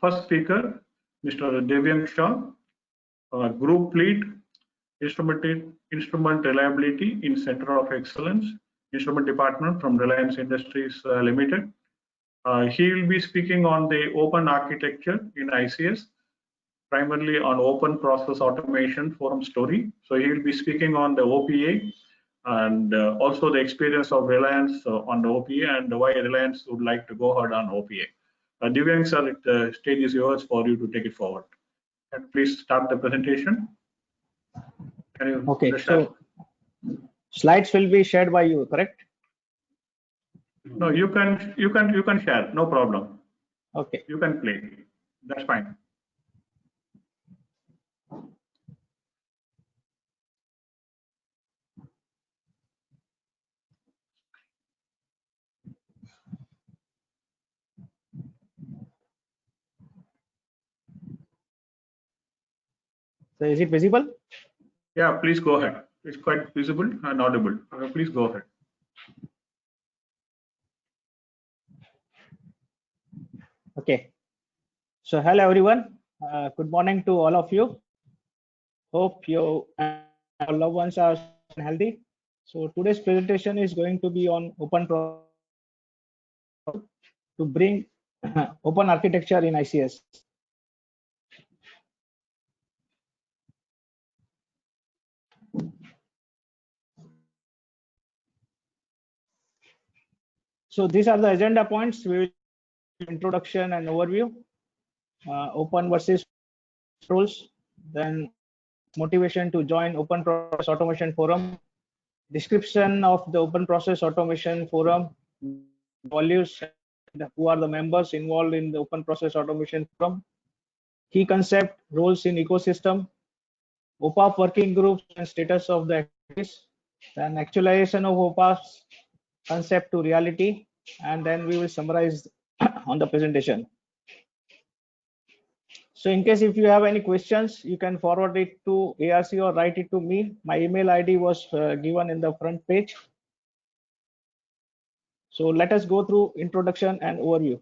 first speaker, Mr. Devyank Shah, Group Lead, Instrument Reliability in Center of Excellence, Instrument Department from Reliance Industries Limited. He will be speaking on the open architecture in ICS, primarily on open process automation forum story. So he will be speaking on the OPA and also the experience of Reliance on the OPA and why Reliance would like to go ahead on OPA. Devyank sir, the stage is yours for you to take it forward. And please start the presentation. Can you okay, so slides will be shared by you, correct? No, you can share, no problem. Okay. You can play. That's fine. So is it visible? Yeah, please go ahead. It's quite visible and audible. Please go ahead. Okay. So hello everyone. Good morning to all of you. Hope you and your loved ones are healthy. So today's presentation is going to be on open to bring open architecture in ICS. So these are the agenda points. We will introduction and overview, open versus rules, then motivation to join open process automation forum, description of the open process automation forum, values, who are the members involved in the open process automation forum, key concept, roles in ecosystem, OPAP working groups and status of the activities, then actualization of OPAP's concept to reality, and then we will summarize on the presentation. So in case if you have any questions, you can forward it to ARC or write it to me. My email ID was given in the front page. So let us go through introduction and overview.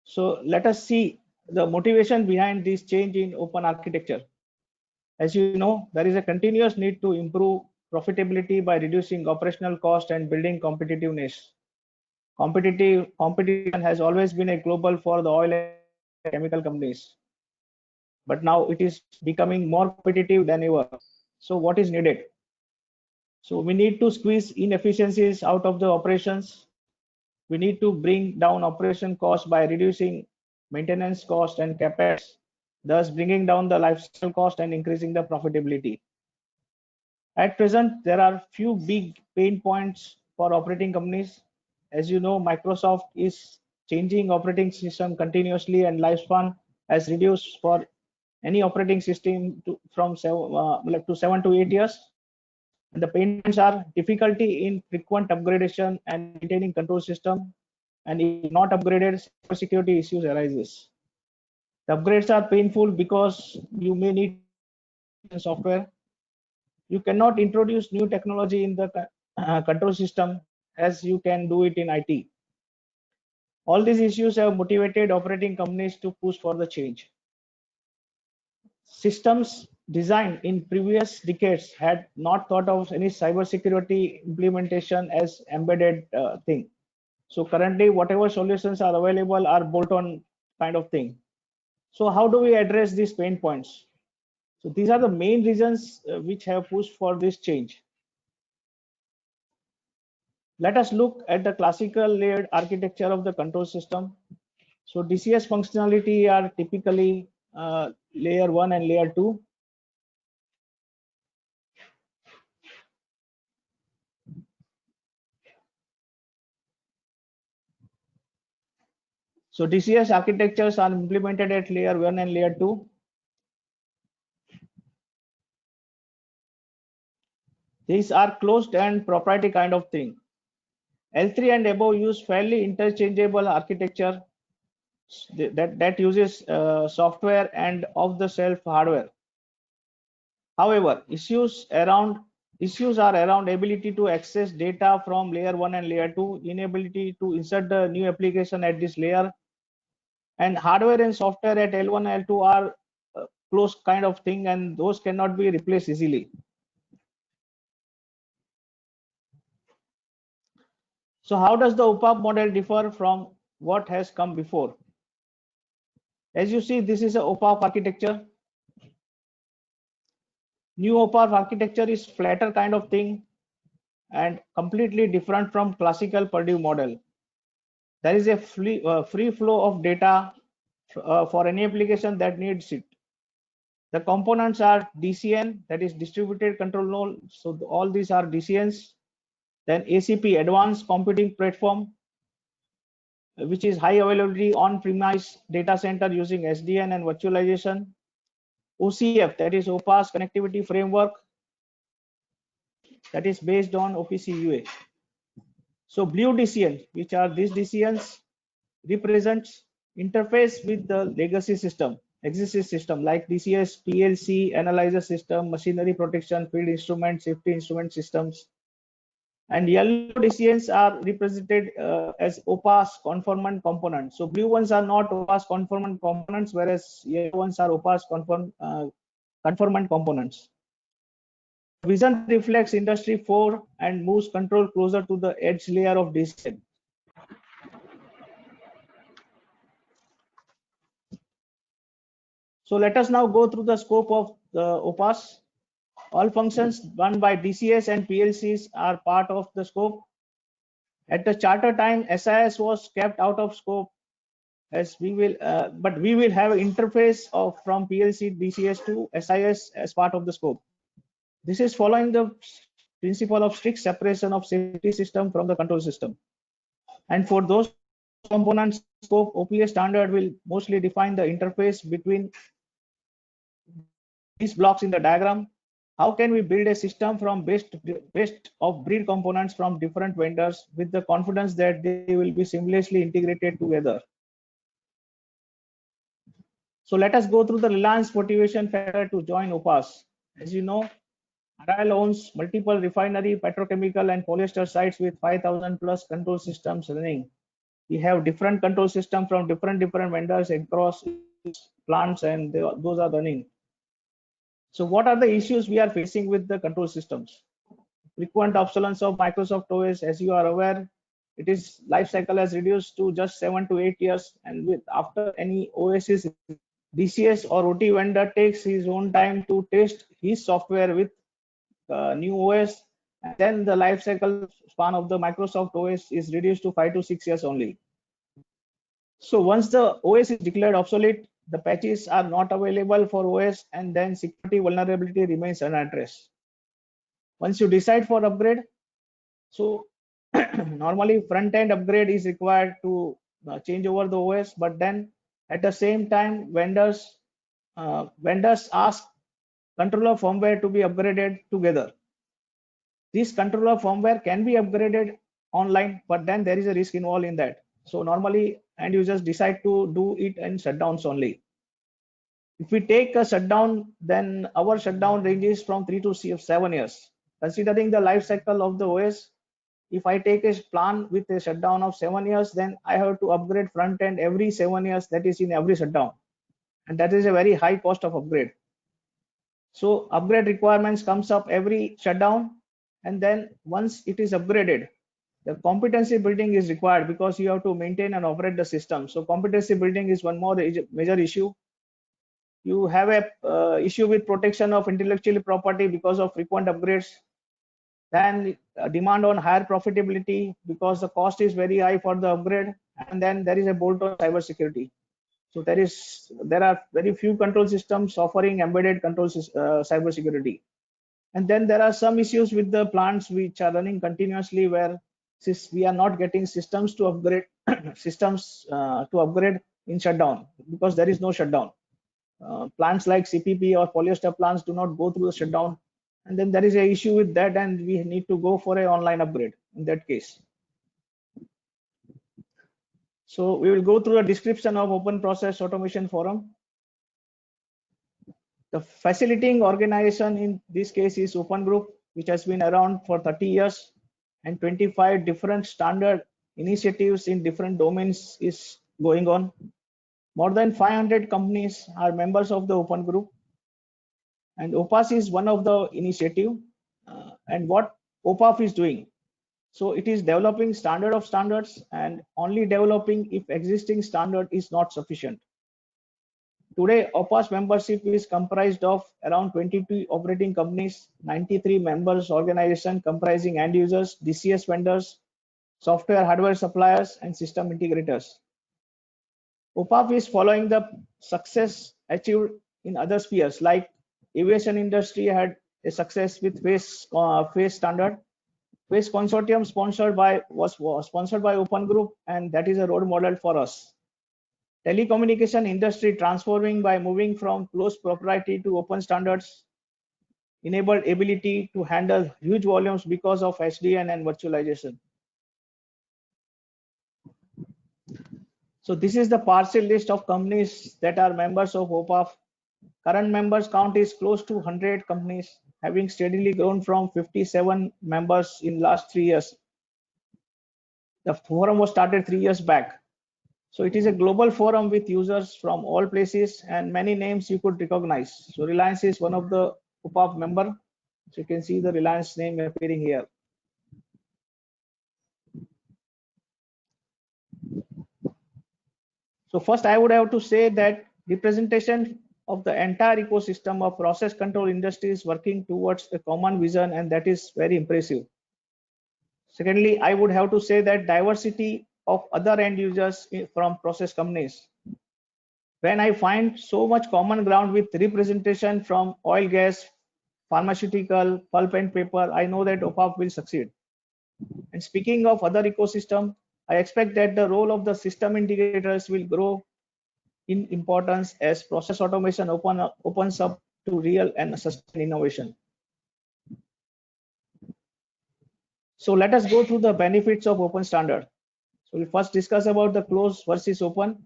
So let us see the motivation behind this change in open architecture. As you know, there is a continuous need to improve profitability by reducing operational cost and building competitiveness. Competition has always been a global for the oil and chemical companies, but now it is becoming more competitive than ever. So what is needed? So we need to squeeze inefficiencies out of the operations. We need to bring down operation cost by reducing maintenance cost and capex, thus bringing down the lifecycle cost and increasing the profitability. At present, there are few big pain points for operating companies. As you know, Microsoft is changing operating system continuously, and lifespan has reduced for any operating system from 7 to 8 years. And the pain points are difficulty in frequent upgradation and maintaining control system, and if not upgraded, security issues arises. The upgrades are painful because you may need software. You cannot introduce new technology in the control system as you can do it in IT. All these issues have motivated operating companies to push for the change. Systems designed in previous decades had not thought of any cybersecurity implementation as embedded thing. So currently, whatever solutions are available are bolt-on kind of thing. So how do we address these pain points? So these are the main reasons which have pushed for this change. Let us look at the classical layered architecture of the control system. So DCS functionality are typically layer 1 and layer 2. So DCS architectures are implemented at layer 1 and layer 2. These are closed and proprietary kind of thing. L3 and above use fairly interchangeable architecture that uses software and off-the-shelf hardware. However, issues around Issues are around ability to access data from layer 1 and layer 2, inability to insert the new application at this layer, and hardware and software at L1 and L2 are close kind of thing, and those cannot be replaced easily. So how does the OPAP model differ from what has come before? As you see, this is a OPAP architecture. New OPAP architecture is flatter kind of thing and completely different from classical Purdue model. There is a free flow of data for any application that needs it. The components are DCN, that is distributed control node. So all these are DCNs. Then ACP, Advanced Computing Platform, which is high availability on-premise data center using SDN and virtualization. OCF, that is OPAS Connectivity Framework, that is based on OPC UA. So blue DCN, which are these DCNs, represents interface with the legacy system, existing system like DCS, PLC, analyzer system, machinery protection, field instrument, safety instrument systems. And yellow DCNs are represented as OPAS conformant components. So blue ones are not OPAS conformant components, whereas yellow ones are OPAS conformant components. Vision reflects Industry 4 and moves control closer to the edge layer of DCN. So let us now go through the scope of the OPAS. All functions run by DCS and PLCs are part of the scope. At the charter time, SIS was kept out of scope, as we will, but we will have an interface from PLC DCS to SIS as part of the scope. This is following the principle of strict separation of safety system from the control system. And for those components scope, OPS standard will mostly define the interface between these blocks in the diagram. How can we build a system from best of breed components from different vendors with the confidence that they will be seamlessly integrated together? So let us go through the Reliance motivation factor to join OPAS. As you know, RIL owns multiple refinery, petrochemical, and polyester sites with 5,000 plus control systems running. We have different control systems from different vendors across plants, and those are running. So what are the issues we are facing with the control systems? Frequent obsolescence of Microsoft OS, as you are aware, it is life cycle has reduced to just 7 to 8 years, and with after any OS is DCS or OT vendor takes his own time to test his software with new OS, and then the life cycle span of the Microsoft OS is reduced to 5 to 6 years only. So once the OS is declared obsolete, the patches are not available for OS, and then security vulnerability remains unaddressed. Once you decide for upgrade, so normally front-end upgrade is required to change over the OS, but then at the same time vendors ask controller firmware to be upgraded together. This controller firmware can be upgraded online, but then there is a risk involved in that. So normally end users decide to do it in shutdowns only. If we take a shutdown, then our shutdown ranges from 3 to 7 years. Considering the life cycle of the OS, if I take a plan with a shutdown of 7 years, then I have to upgrade front end every 7 years, that is in every shutdown. And that is a very high cost of upgrade. So upgrade requirements comes up every shutdown, and then once it is upgraded, the competency building is required because you have to maintain and operate the system. So competency building is one more major issue. You have a issue with protection of intellectual property because of frequent upgrades. Then demand on higher profitability because the cost is very high for the upgrade, and then there is a bolt on cybersecurity. So there are very few control systems offering embedded control cybersecurity. And then there are some issues with the plants which are running continuously, where we are not getting systems to upgrade in shutdown because there is no shutdown. Plants like CPP or polyester plants do not go through the shutdown, and then there is an issue with that, and we need to go for an online upgrade in that case. So we will go through a description of Open Process Automation Forum. The facilitating organization in this case is Open Group. which has been around for 30 years, and 25 different standard initiatives in different domains is going on. More than 500 companies are members of the open group, and OPAS is one of the initiative. And what OPAF is doing, so it is developing standard of standards and only developing if existing standard is not sufficient. Today, OPAS membership is comprised of around 22 operating companies, 93 members organization comprising end users, DCS vendors, software hardware suppliers, and system integrators. OPAF is following the success achieved in other spheres, like aviation industry had a success with FACE standard. FACE consortium was sponsored by Open Group, and that is a role model for us. Telecommunication industry transforming by moving from closed proprietary to open standards enabled ability to handle huge volumes because of SDN and virtualization. So this is the partial list of companies that are members of OPAF. Current members count is close to 100 companies, having steadily grown from 57 members in last 3 years. The forum was started 3 years back. So it is a global forum with users from all places and many names you could recognize. So Reliance is one of the OPAF member. So you can see the Reliance name appearing here. So first I would have to say that representation of the entire ecosystem of process control industry is working towards a common vision, and that is very impressive. Secondly, I would have to say that diversity of other end users from process companies. When I find so much common ground with representation from oil, gas, pharmaceutical, pulp and paper, I know that OPAF will succeed. And speaking of other ecosystem, I expect that the role of the system integrators will grow in importance as process automation opens up to real and sustained innovation. So let us go through the benefits of open standard. So we first discuss about the closed versus open.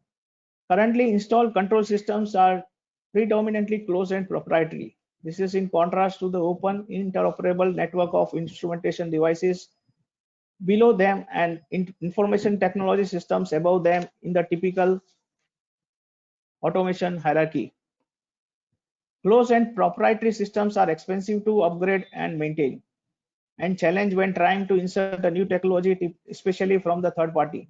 Currently installed control systems are predominantly closed and proprietary. This is in contrast to the open interoperable network of instrumentation devices below them and information technology systems above them in the typical automation hierarchy. Closed and proprietary systems are expensive to upgrade and maintain, and challenge when trying to insert a new technology, especially from the third party.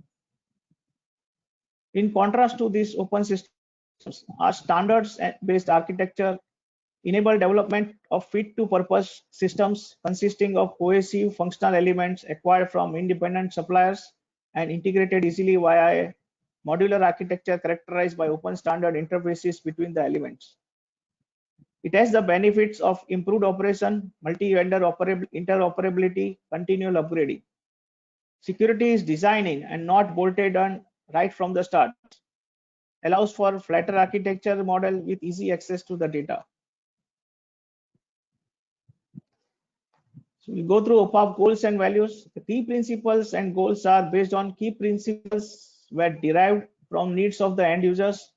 In contrast to these open systems, our standards-based architecture enable development of fit-to-purpose systems consisting of cohesive functional elements acquired from independent suppliers and integrated easily via a modular architecture characterized by open standard interfaces between the elements. It has the benefits of improved operation, multi-vendor interoperability, continual upgrading. Security is designing and not bolted on right from the start. Allows for flatter architecture model with easy access to the data. So we go through OPAF goals and values. The key principles and goals are based on key principles were derived from needs of the end users.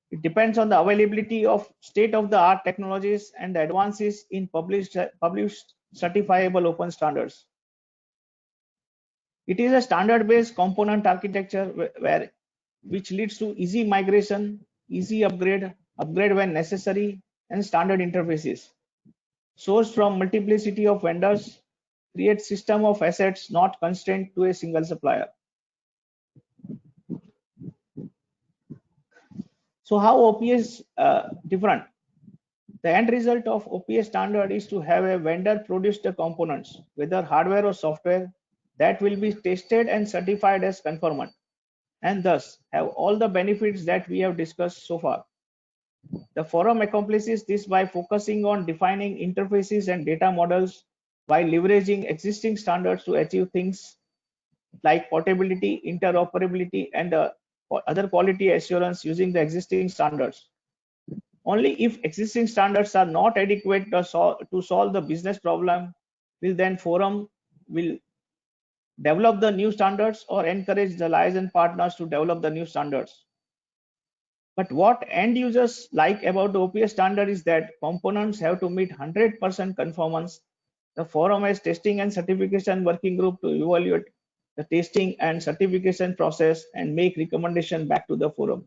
It depends on the availability of state-of-the-art technologies and the advances in published certifiable open standards. It is a standard-based component architecture which leads to easy migration, easy upgrade when necessary, and standard interfaces. Sourced from multiplicity of vendors, create system of assets not constrained to a single supplier. So how OPS different? The end result of OPS standard is to have a vendor produced the components, whether hardware or software, that will be tested and certified as conformant, and thus have all the benefits that we have discussed so far. The forum accomplishes this by focusing on defining interfaces and data models while leveraging existing standards to achieve things like portability, interoperability, and other quality assurance using the existing standards. Only if existing standards are not adequate to solve the business problem will then forum will develop the new standards or encourage the liaison partners to develop the new standards. But what end users like about the OPS standard is that components have to meet 100% conformance The forum has testing and certification working group to evaluate the testing and certification process and make recommendation back to the forum.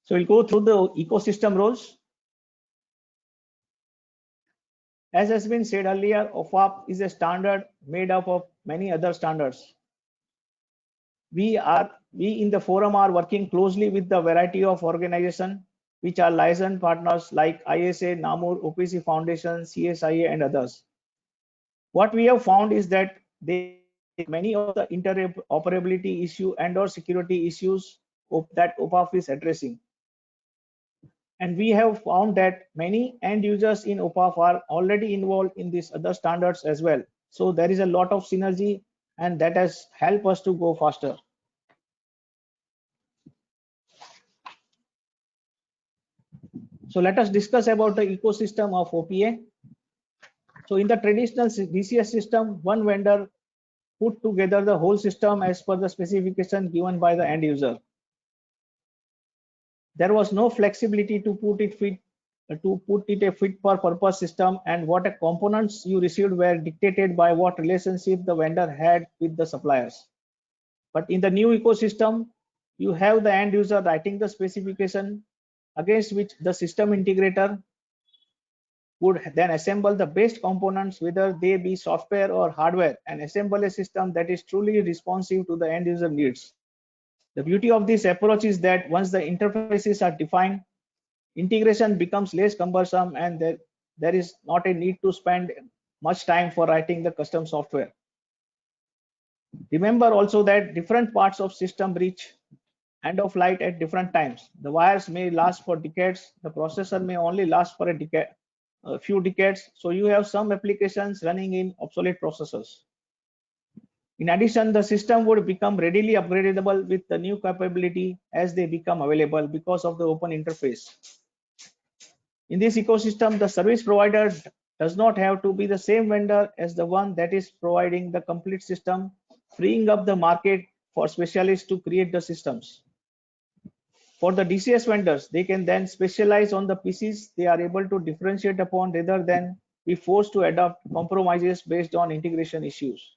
So we'll go through the ecosystem roles. As has been said earlier, OPAP is a standard made up of many other standards. We in the forum are working closely with the variety of organizations which are licensed partners like ISA, NAMUR, OPC Foundation, CSIA, and others. What we have found is that many of the interoperability issue and/or security issues that OPAP is addressing. And we have found that many end users in OPAP are already involved in these other standards as well. So there is a lot of synergy, and that has helped us to go faster. So let us discuss about the ecosystem of OPA. So in the traditional DCS system, one vendor put together the whole system as per the specification given by the end user. There was no flexibility to put it a fit for purpose system, and what components you received were dictated by what relationship the vendor had with the suppliers. But in the new ecosystem, you have the end user writing the specification against which the system integrator would then assemble the best components, whether they be software or hardware, and assemble a system that is truly responsive to the end user needs. The beauty of this approach is that once the interfaces are defined, integration becomes less cumbersome, and there is not a need to spend much time for writing the custom software. Remember also that different parts of system reach end of life at different times. The wires may last for decades. The processor may only last for a few decades. So you have some applications running in obsolete processors. In addition, the system would become readily upgradable with the new capability as they become available because of the open interface. In this ecosystem, the service provider does not have to be the same vendor as the one that is providing the complete system, freeing up the market for specialists to create the systems. For the DCS vendors, they can then specialize on the pieces they are able to differentiate upon rather than be forced to adopt compromises based on integration issues.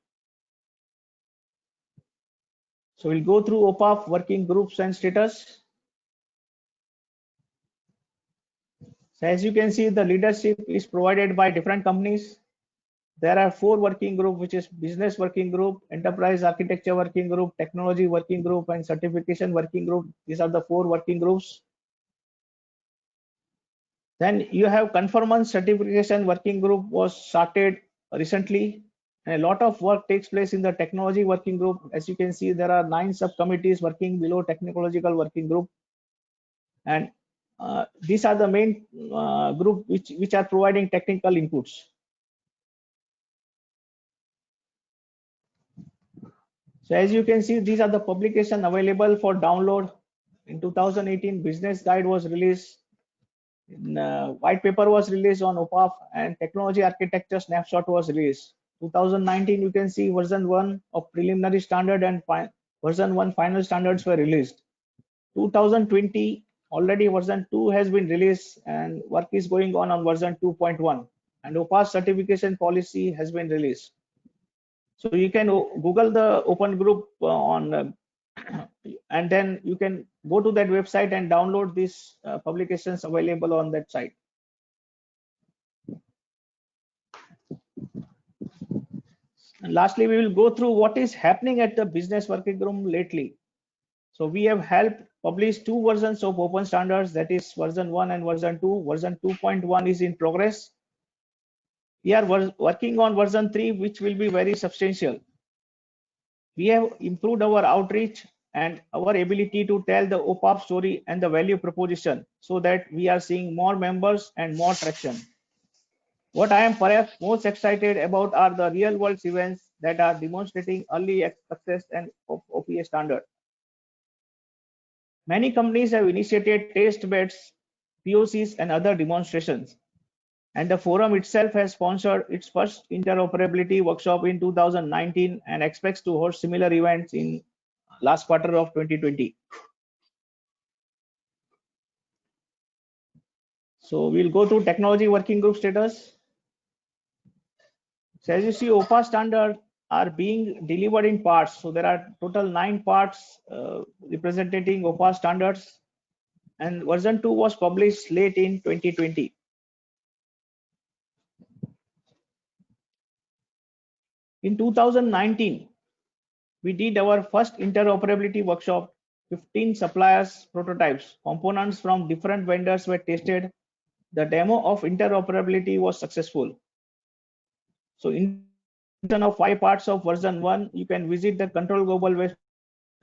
So we'll go through OPAP working groups and status. So as you can see, the leadership is provided by different companies. There are 4 working groups, which is business working group, enterprise architecture working group, technology working group, and certification working group. These are the 4 working groups. Then you have conformance certification working group was started recently, and a lot of work takes place in the technology working group. As you can see, there are 9 subcommittees working below technological working group, and these are the main group which are providing technical inputs. So as you can see, these are the publications available for download. In 2018, business guide was released. White paper was released on OPAP, and technology architecture snapshot was released. 2019, you can see version 1 of preliminary standard and version 1 final standards were released. 2020, already version 2 has been released, and work is going on version 2.1, and OPAP certification policy has been released. So you can Google the open group and then you can go to that website and download these publications available on that site. And lastly, we will go through what is happening at the business working group lately. So we have helped publish 2 versions of open standards, that is version 1 and version 2. Version 2.1 is in progress. We are working on version 3, which will be very substantial. We have improved our outreach and our ability to tell the OPAP story and the value proposition, so that we are seeing more members and more traction. What I am perhaps most excited about are the real world events that are demonstrating early success and of OPA standard. Many companies have initiated test beds, POCs, and other demonstrations. And the forum itself has sponsored its first interoperability workshop in 2019 and expects to host similar events in last quarter of 2020. So we'll go to technology working group status. So as you see, OPA standard are being delivered in parts. So there are total 9 parts representing OPA standards, and version 2 was published late in 2020. In 2019, we did our first interoperability workshop. 15 suppliers prototypes, components from different vendors were tested. The demo of interoperability was successful. So in of 5 parts of version 1, you can visit the Control Global website.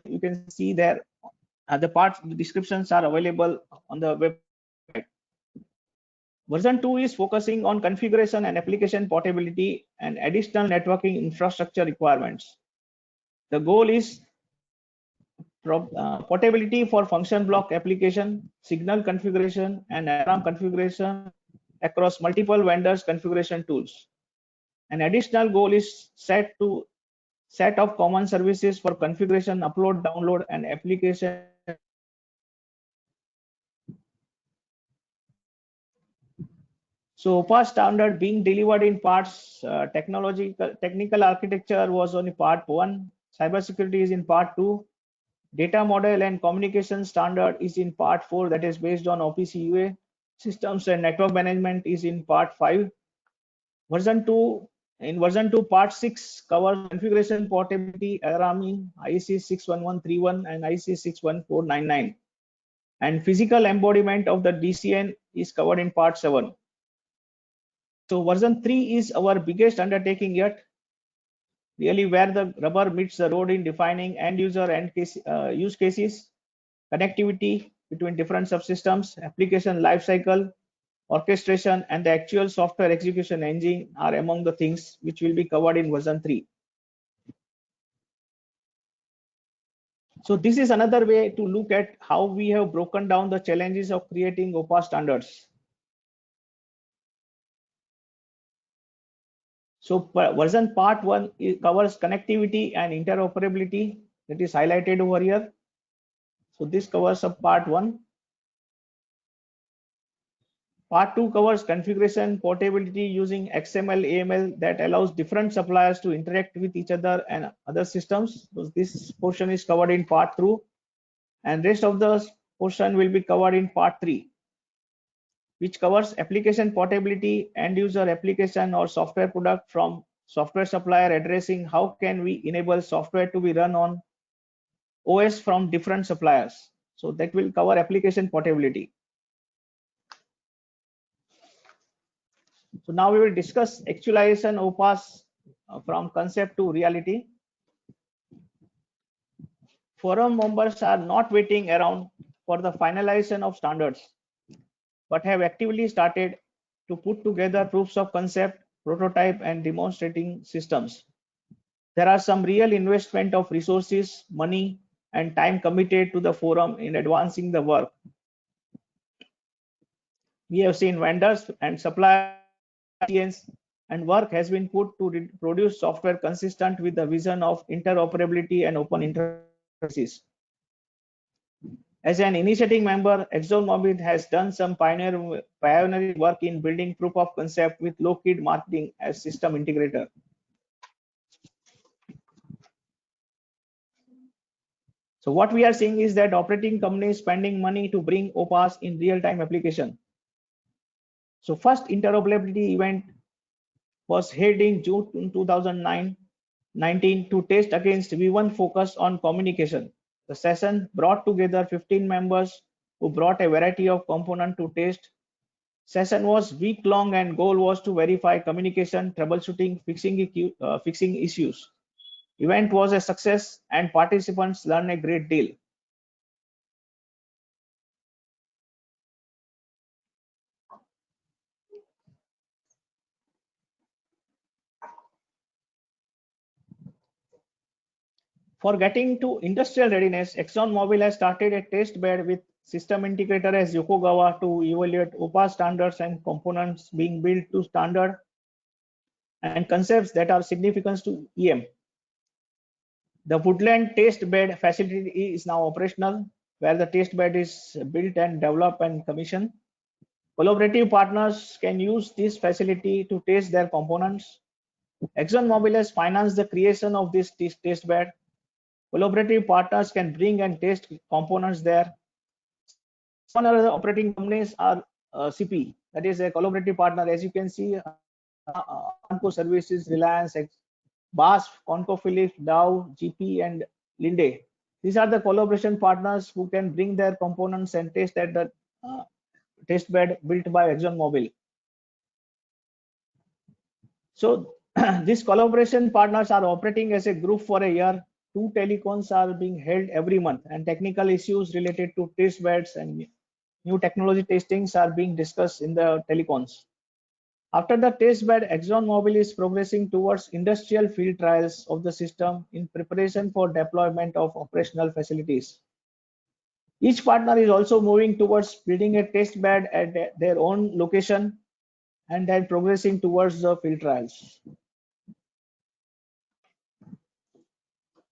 You can see there the parts descriptions are available on the website. Version 2 is focusing on configuration and application portability and additional networking infrastructure requirements. The goal is portability for function block application, signal configuration, and alarm configuration across multiple vendors configuration tools. An additional goal is set of common services for configuration, upload, download, and application. So OPA standard being delivered in parts. Technical architecture was only part 1. Cybersecurity is in part 2. Data model and communication standard is in part 4, that is based on OPC UA. Systems and network management is in part 5. Version 2, in version 2, part 6 covers configuration portability, alarming, IEC 61131 and IEC 61499. And physical embodiment of the DCN is covered in part 7. So version 3 is our biggest undertaking yet, really where the rubber meets the road in defining end user and use cases, connectivity between different subsystems, application lifecycle, orchestration, and the actual software execution engine are among the things which will be covered in version 3. So this is another way to look at how we have broken down the challenges of creating OPA standards. So version part 1 covers connectivity and interoperability, that is highlighted over here. So this covers up part 1. Part 2 covers configuration portability using XML AML that allows different suppliers to interact with each other and other systems. So this portion is covered in part 2, and rest of the portion will be covered in part 3, which covers application portability, end user application or software product from software supplier, addressing how can we enable software to be run on OS from different suppliers. So that will cover application portability. So now we will discuss actualization OPAs from concept to reality. Forum members are not waiting around for the finalization of standards, but have actively started to put together proofs of concept, prototype, and demonstrating systems. There are some real investment of resources, money, and time committed to the forum in advancing the work. We have seen vendors and suppliers, and work has been put to produce software consistent with the vision of interoperability and open interfaces. As an initiating member, ExxonMobil has done some pioneering work in building proof of concept with Lockheed Martin as system integrator. So what we are seeing is that operating companies spending money to bring OPAs in real-time application. So first interoperability event was held in June 2019 to test against V1 focus on communication. The session brought together 15 members who brought a variety of components to test. Session was week-long and goal was to verify communication, troubleshooting, fixing issues. Event was a success and participants learned a great deal. For getting to industrial readiness, ExxonMobil has started a test bed with system integrator as Yokogawa to evaluate OPA standards and components being built to standard and concepts that are significant to EM. The Woodland test bed facility is now operational, where the test bed is built and developed and commissioned. Collaborative partners can use this facility to test their components. ExxonMobil has financed the creation of this test bed. Collaborative partners can bring and test components there. Some other operating companies are CP, that is a collaborative partner. As you can see, Aramco Services, Reliance, BASF, ConocoPhillips, Dow, GP, and Linde. These are the collaboration partners who can bring their components and test at the test bed built by ExxonMobil. So these collaboration partners are operating as a group for a year. 2 telecons are being held every month, and technical issues related to test beds and new technology testings are being discussed in the telecons. After the test bed, ExxonMobil is progressing towards industrial field trials of the system in preparation for deployment of operational facilities. Each partner is also moving towards building a test bed at their own location and then progressing towards the field trials.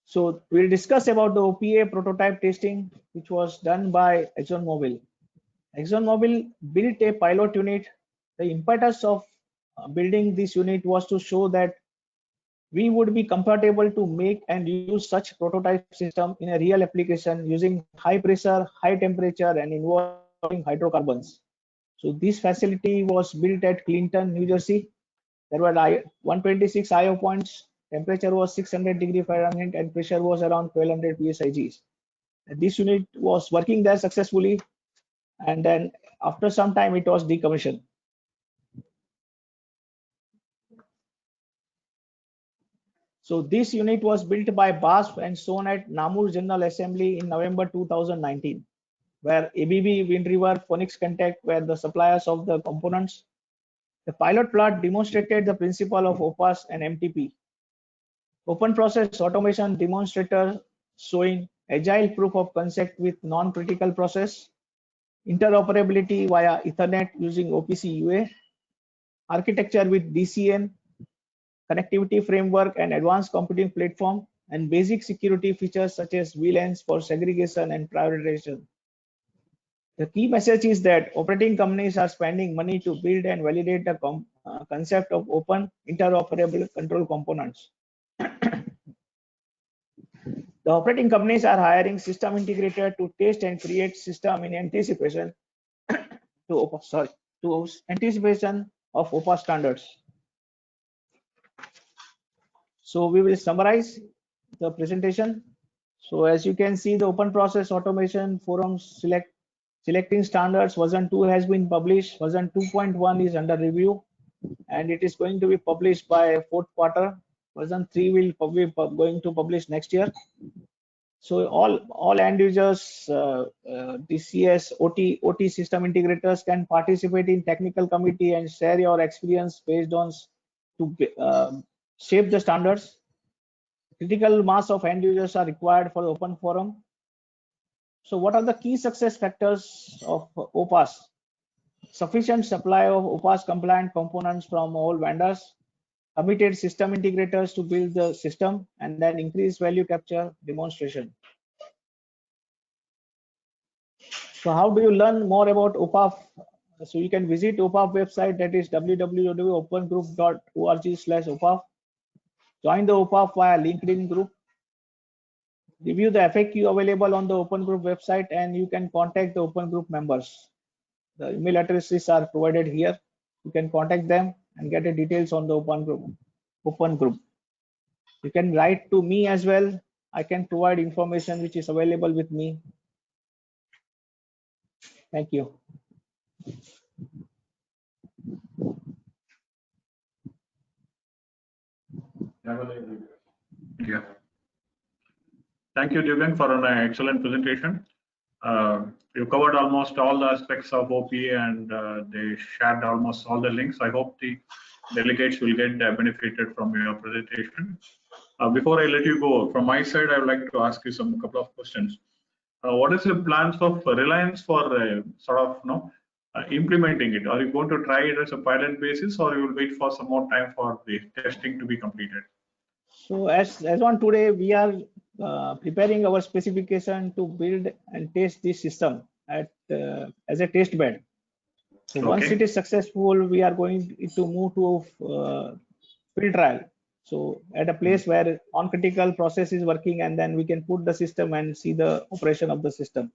So we'll discuss about the OPA prototype testing, which was done by ExxonMobil. ExxonMobil built a pilot unit. The impetus of building this unit was to show that we would be comfortable to make and use such prototype system in a real application using high pressure, high temperature, and involving hydrocarbons. So this facility was built at Clinton, New Jersey. There were 126 IO points. Temperature was 600 degrees Fahrenheit and pressure was around 1200 psig. This unit was working there successfully, and then after some time it was decommissioned. So this unit was built by BASF and shown at Namur General Assembly in November 2019, where ABB, Wind River, Phoenix Contact were the suppliers of the components. The pilot plot demonstrated the principle of OPAS and MTP. Open process automation demonstrator showing agile proof of concept with non-critical process, interoperability via Ethernet using OPC UA, architecture with DCN, connectivity framework and advanced computing platform, and basic security features such as VLANs for segregation and prioritization. The key message is that operating companies are spending money to build and validate the concept of open interoperable control components. The operating companies are hiring system integrator to test and create system in anticipation to anticipation of OPA standards. So we will summarize the presentation. So as you can see, the Open Process Automation Forum selecting standards version 2 has been published. Version 2.1 is under review, and it is going to be published by fourth quarter. Version 3 will probably going to publish next year. So all end users, DCS, OT system integrators can participate in technical committee and share your experience based on to shape the standards. Critical mass of end users are required for the open forum. So what are the key success factors of OPAS? Sufficient supply of OPAS compliant components from all vendors, committed system integrators to build the system, and then increase value capture demonstration. So how do you learn more about OPAF? So you can visit OPAF website, that is www.opengroup.org/OPAF. Join the OPAF via LinkedIn group. Review the FAQ available on the Open Group website, and you can contact the Open Group members. The email addresses are provided here. You can contact them and get the details on the Open Group. You can write to me as well. I can provide information which is available with me. Thank you. Yeah. Thank you, Divyan, for an excellent presentation. You covered almost all the aspects of OPA, and they shared almost all the links. I hope the delegates will get benefited from your presentation. Before I let you go, from my side, I would like to ask you some couple of questions. What is the plans of Reliance for implementing it? Are you going to try it as a pilot basis, or you will wait for some more time for the testing to be completed? So as on today, we are preparing our specification to build and test this system at as a test bed. So once it is successful, we are going to move to field trial. So at a place where on-critical process is working, and then we can put the system and see the operation of the system.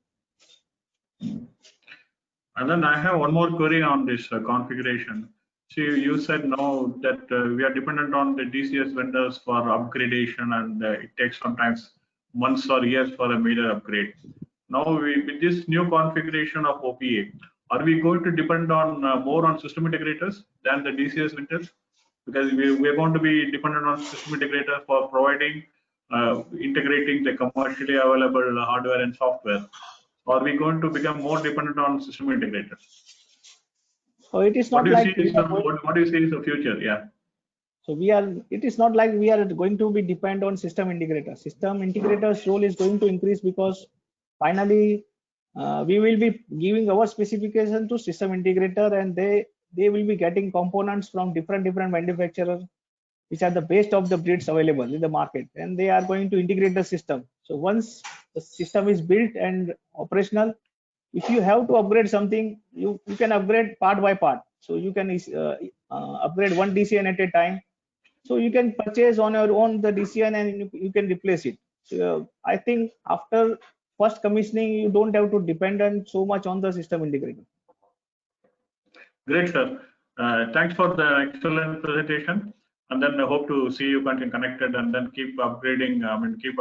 And then I have one more query on this configuration. See, you said now that we are dependent on the DCS vendors for upgradation, and it takes sometimes months or years for a major upgrade. Now, with this new configuration of OPA, are we going to depend on more on system integrators than the DCS vendors? Because we are going to be dependent on system integrator for providing, integrating the commercially available hardware and software. Are we going to become more dependent on system integrators? So it is What not do you like see is what do you see is the future? Yeah. So it is not like we are going to be dependent on system integrators. System integrators role is going to increase because finally we will be giving our specification to system integrator, and they will be getting components from different manufacturers, which are the best of the breeds available in the market, and they are going to integrate the system. So once the system is built and operational, if you have to upgrade something, you can upgrade part by part. So you can upgrade one DCN at a time. So you can purchase on your own the DCN and you can replace it. So I think after first commissioning, you don't have to depend on so much on the system integrator. Great, sir. Thanks for the excellent presentation. And then I hope to see you connected and then keep upgrading, keep